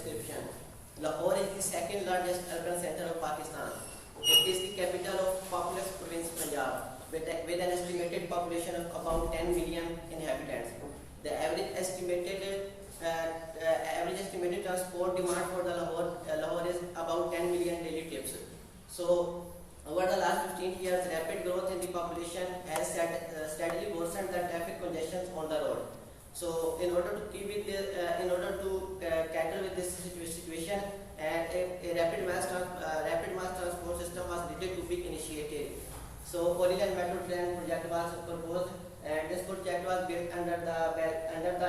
description. Lahore is the second largest urban center of Pakistan. It is the capital of populous province Punjab with an estimated population of about 10 million inhabitants. The average estimated transport demand for the Lahore is about 10 million daily trips. So over the last 15 years, rapid growth in the population has steadily worsened the traffic congestions on the road. So, in order to cater with this situation, a rapid mass transport system was needed to be initiated. So, Orient Metro Train project was proposed, and this project was built under the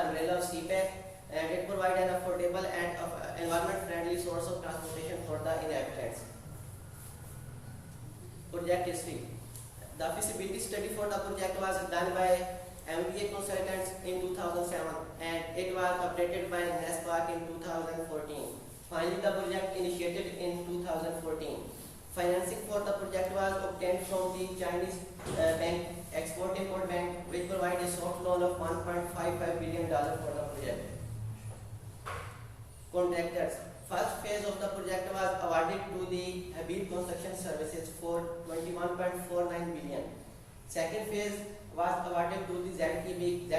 umbrella of CPEC, and it provided an affordable and environment-friendly source of transportation for the inhabitants. Project history. The feasibility study for the project was done by MBA consultants in 2007 and it was updated by NESPAC in 2014. Finally, the project initiated in 2014. Financing for the project was obtained from the Chinese bank, Export-Import Bank, which provided a soft loan of $1.55 billion for the project. Contractors. First phase of the project was awarded to the Habib Construction Services for 21.49 billion. Second phase was awarded to the ZKB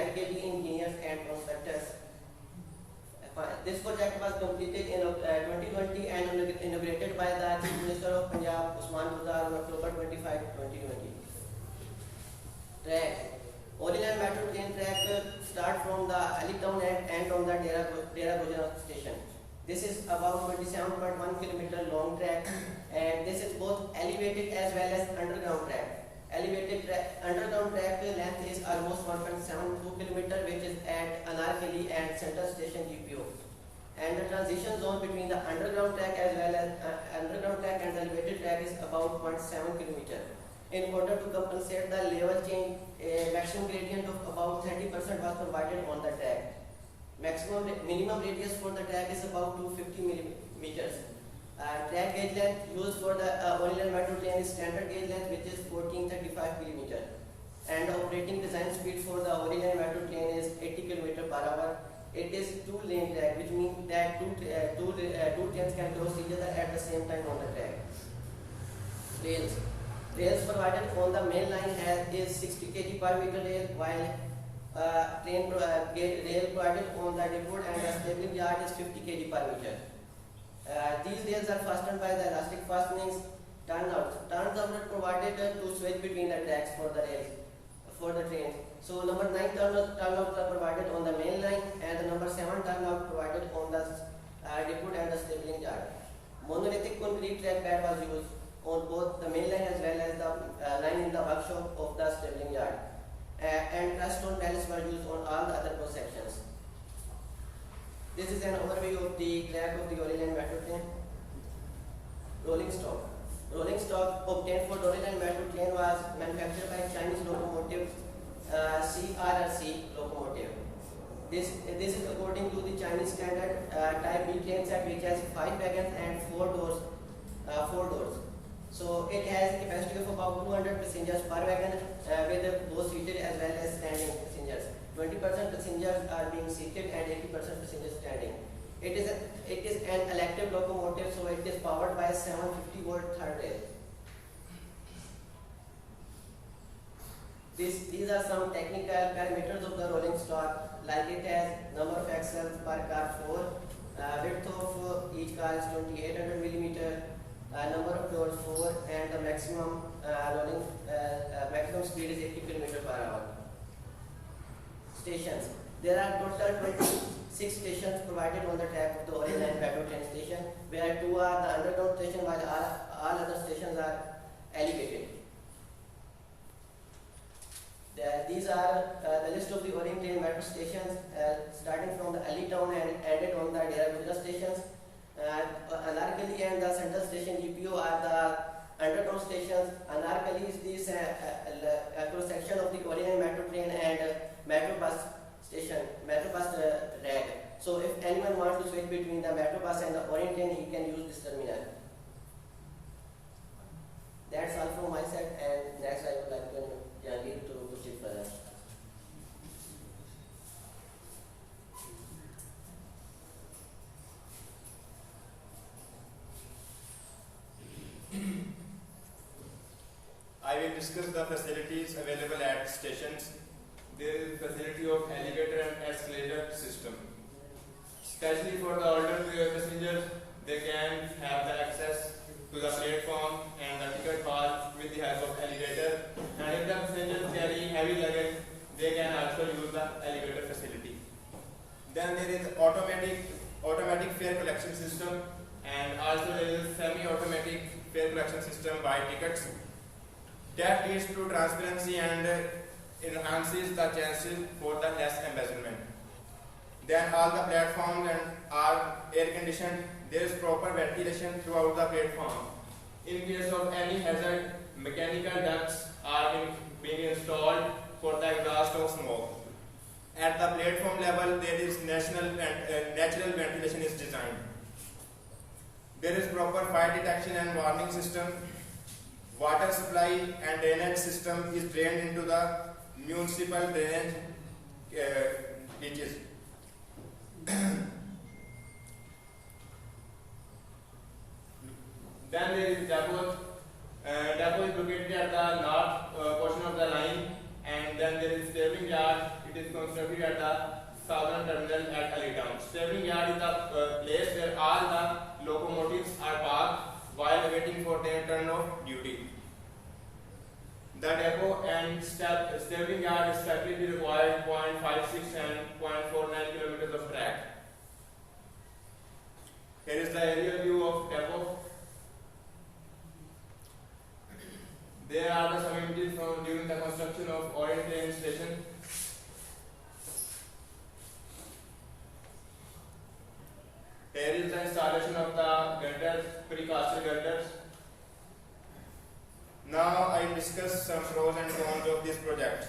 engineers and contractors. This project was completed in 2020 and inaugurated by the Chief Minister of Punjab, Usman Buzdar, on October 25, 2020. Track. Orient Metro train track start from the Ali Town and end on the Dera Gujral station. This is about 27.1 km long track and this is both elevated as well as underground track. Underground track length is almost 1.72 km, which is at Anarkali and Central Station GPO. And the transition zone between the underground track as well as underground track and the elevated track is about 0.7 km. In order to compensate the level change, a maximum gradient of about 30% was provided on the track. Minimum radius for the track is about 250 millimeters. Track gauge length used for the Orient Metro train is standard gauge length, which is 1435 millimeter. And the operating design speed for the Orient Metro train is 80 km per hour. It is two-lane track, which means that two trains can cross each other at the same time on the track. Rails provided on the main line is 60 kg per meter rail, while rail provided on the depot and the stabling yard is 50 kg per meter. These rails are fastened by the elastic fastenings. Turnouts are provided to switch between the tracks for the rails for the trains. So number 9 turnouts are provided on the main line and the number 7 turnout provided on the depot and the stabling yard. Monolithic concrete track pad was used on both the main line as well as the line in the workshop of the stabling yard. And crushed stone pallets were used on all the other cross sections. This is an overview of the track of the Orient Metro train. Rolling stock. Rolling stock obtained for Orient Metro train was manufactured by Chinese locomotive CRRC locomotive. This is according to the Chinese standard type B train set, which has 5 wagons and 4 doors. So it has a capacity of about 200 passengers per wagon with both seated as well as standing passengers. 20% passengers are being seated and 80% passengers standing. It is an electric locomotive, so it is powered by a 750 volt third rail. These are some technical parameters of the rolling stock, like it has number of axles per car 4, width of each car is 2800 millimeter, number of doors 4, and the maximum speed is 80 km per hour. Stations. There are total 26 stations provided on the track of the Orient Metro train station, where 2 are the underground station while all other stations are elevated. These are the list of the Orient Metro stations starting from the Ali Town and ended on the Dera Gujral stations. Anarkali and the Central Station GPO are the underground stations. Anarkali is this cross section of the Orient Metro train and Metro bus station, Metro bus rag. So if anyone wants to switch between the Metro bus and the Orient train, he can use this terminal. That's all from my side, and next I would like to lead to push it further. discuss the facilities available at stations. There is facility of elevator and escalator system. Especially for the older passengers, they can have the access to the platform and the ticket hall with the help of elevator. And if the passengers carry heavy luggage, they can also use the elevator facility. Then there is automatic fare collection system, and also there is semi-automatic fare collection system by tickets. That leads to transparency and enhances the chances for the less embezzlement. Then all the platforms are air conditioned. There is proper ventilation throughout the platform. In case of any hazard, mechanical ducts are being installed for the exhaust of smoke. At the platform level, there is natural ventilation is designed. There is proper fire detection and warning system. Water supply and drainage system is drained into the municipal drainage ditches. Then there is depot. Depot is located at the north portion of the line, and then there is stabling yard. It is constructed at the southern terminal at Alitown. Stabling yard is the place where all the locomotives are parked while awaiting for their turn of duty. The depot and stabling yard respectively require 0.56 and 0.49 kilometers of track. Here is the aerial view of depot. There are the some images from during the construction of Orient train station. Here is the installation of the girders, precast girders. Now I discuss some pros and cons of this project.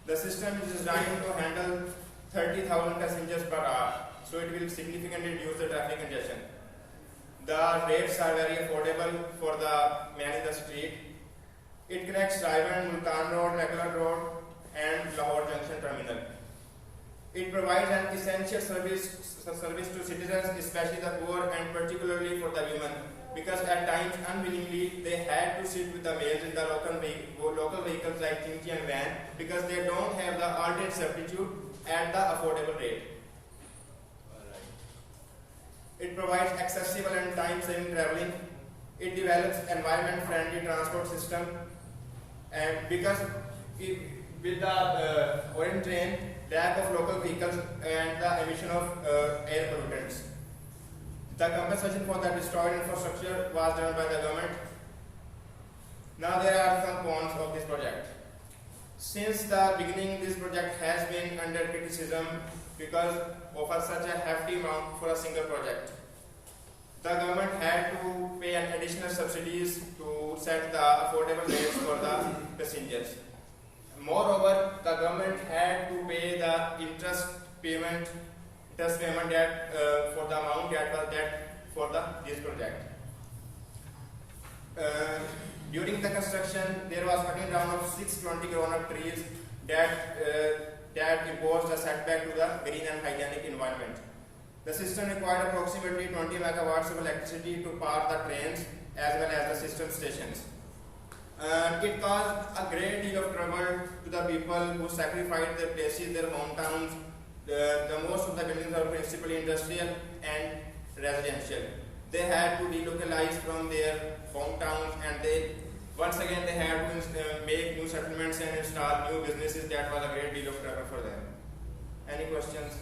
The system is designed to handle 30,000 passengers per hour, so it will significantly reduce the traffic congestion. The rates are very affordable for the man in the street. It connects Raivan, Multan Road, Regular Road and Lahore Junction Terminal. It provides an essential service to citizens, especially the poor and particularly for the women, because at times unwillingly they had to sit with the males in the local vehicles like Chinchi and van, because they don't have the alternate substitute at the affordable rate. It provides accessible and time-saving traveling. It develops environment-friendly transport system, and because with the Orient train, lack of local vehicles and the emission of air pollutants. The compensation for the destroyed infrastructure was done by the government. Now there are some cons of this project. Since the beginning, this project has been under criticism because of such a hefty amount for a single project. The government had to pay an additional subsidies to set the affordable rates for the passengers. Moreover, the government had to pay the interest payment that for the amount that was that for this project. During the construction, there was cutting down of 620 grown-up trees that imposed a setback to the green and hygienic environment. The system required approximately 20 megawatts of electricity to power the trains as well as the system stations. It caused a great deal of trouble to the people who sacrificed their places, their hometowns. The most of the buildings are principally industrial and residential. They had to delocalize from their hometowns, and once again they had to make new settlements and install new businesses. That was a great deal of trouble for them. Any questions?